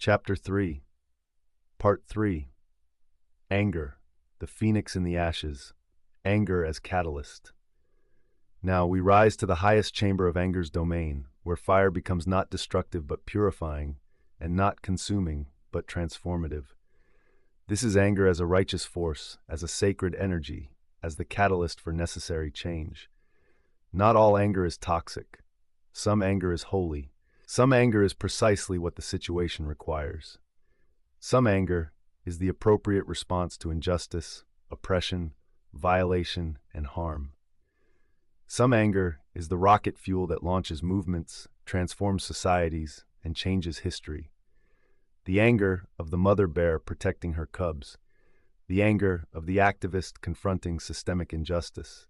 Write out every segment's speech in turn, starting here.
Chapter 3, Part 3, Anger, the Phoenix in the Ashes, Anger as Catalyst. Now we rise to the highest chamber of anger's domain, where fire becomes not destructive but purifying, and not consuming but transformative. This is anger as a righteous force, as a sacred energy, as the catalyst for necessary change. Not all anger is toxic. Some anger is holy. Some anger is precisely what the situation requires. Some anger is the appropriate response to injustice, oppression, violation, and harm. Some anger is the rocket fuel that launches movements, transforms societies, and changes history. The anger of the mother bear protecting her cubs. The anger of the activist confronting systemic injustice.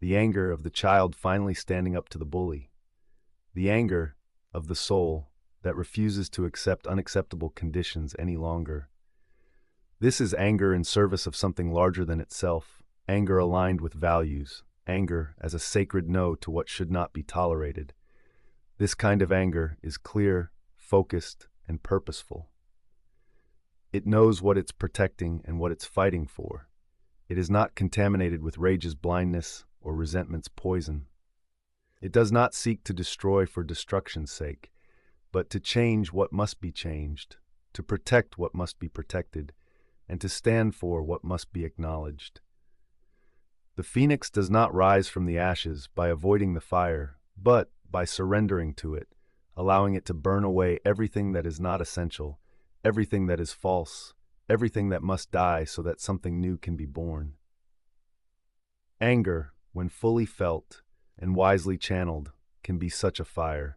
The anger of the child finally standing up to the bully. The anger of the soul that refuses to accept unacceptable conditions any longer. This is anger in service of something larger than itself, anger aligned with values, anger as a sacred no to what should not be tolerated. This kind of anger is clear, focused, and purposeful. It knows what it's protecting and what it's fighting for. It is not contaminated with rage's blindness or resentment's poison. It does not seek to destroy for destruction's sake, but to change what must be changed, to protect what must be protected, and to stand for what must be acknowledged. The phoenix does not rise from the ashes by avoiding the fire, but by surrendering to it, allowing it to burn away everything that is not essential, everything that is false, everything that must die so that something new can be born. Anger, when fully felt and wisely channeled, can be such a fire.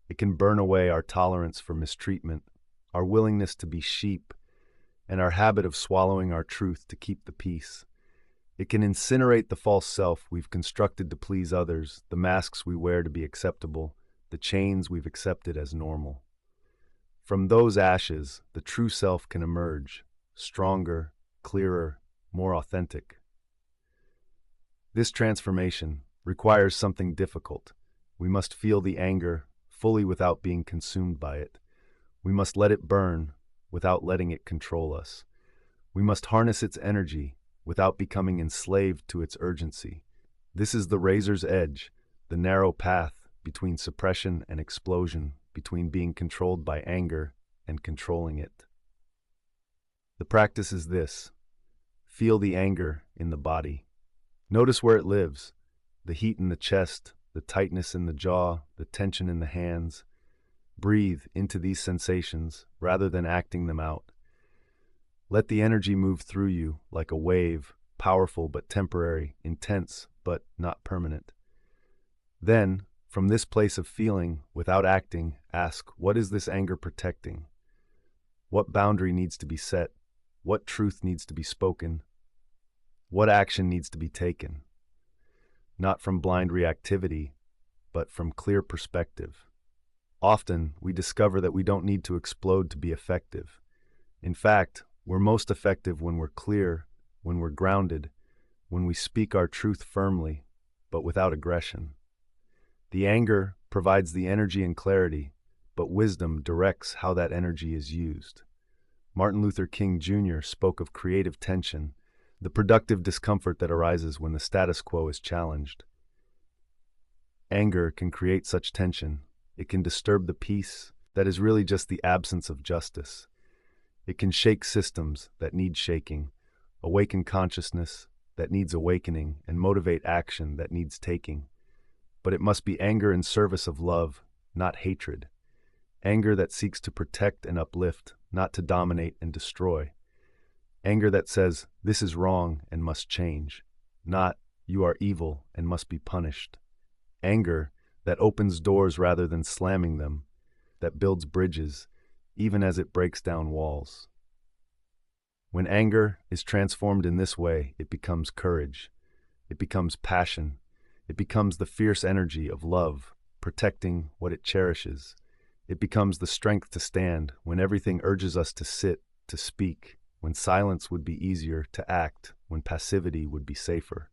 It can burn away our tolerance for mistreatment, our willingness to be sheep, and our habit of swallowing our truth to keep the peace. It can incinerate the false self we've constructed to please others, the masks we wear to be acceptable, the chains we've accepted as normal. From those ashes, the true self can emerge, stronger, clearer, more authentic. This transformation requires something difficult. We must feel the anger fully without being consumed by it. We must let it burn without letting it control us. We must harness its energy without becoming enslaved to its urgency. This is the razor's edge, the narrow path between suppression and explosion, between being controlled by anger and controlling it. The practice is this: feel the anger in the body. Notice where it lives, the heat in the chest, the tightness in the jaw, the tension in the hands. Breathe into these sensations rather than acting them out. Let the energy move through you like a wave, powerful but temporary, intense but not permanent. Then, from this place of feeling, without acting, ask, what is this anger protecting? What boundary needs to be set? What truth needs to be spoken? What action needs to be taken? Not from blind reactivity, but from clear perspective. Often, we discover that we don't need to explode to be effective. In fact, we're most effective when we're clear, when we're grounded, when we speak our truth firmly, but without aggression. The anger provides the energy and clarity, but wisdom directs how that energy is used. Martin Luther King Jr. spoke of creative tension, the productive discomfort that arises when the status quo is challenged. Anger can create such tension. It can disturb the peace that is really just the absence of justice. It can shake systems that need shaking, awaken consciousness that needs awakening, and motivate action that needs taking. But it must be anger in service of love, not hatred. Anger that seeks to protect and uplift, not to dominate and destroy. Anger that says, this is wrong and must change, not, you are evil and must be punished. Anger that opens doors rather than slamming them, that builds bridges, even as it breaks down walls. When anger is transformed in this way, it becomes courage. It becomes passion. It becomes the fierce energy of love, protecting what it cherishes. It becomes the strength to stand when everything urges us to sit, to speak, when silence would be easier, to act, when passivity would be safer.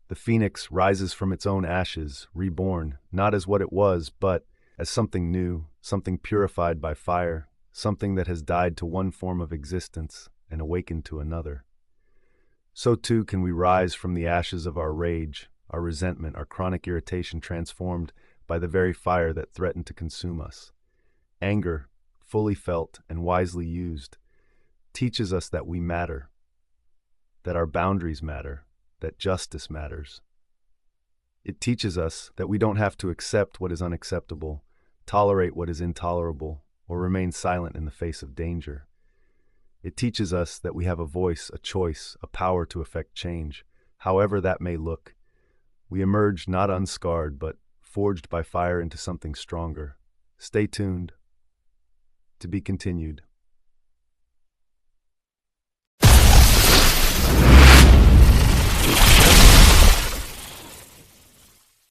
The phoenix rises from its own ashes, reborn, not as what it was, but as something new, something purified by fire, something that has died to one form of existence and awakened to another. So too can we rise from the ashes of our rage, our resentment, our chronic irritation transformed by the very fire that threatened to consume us. Anger, fully felt and wisely used, teaches us that we matter, that our boundaries matter, that justice matters. It teaches us that we don't have to accept what is unacceptable, tolerate what is intolerable, or remain silent in the face of danger. It teaches us that we have a voice, a choice, a power to effect change, however that may look. We emerge not unscarred, but forged by fire into something stronger. Stay tuned. To be continued.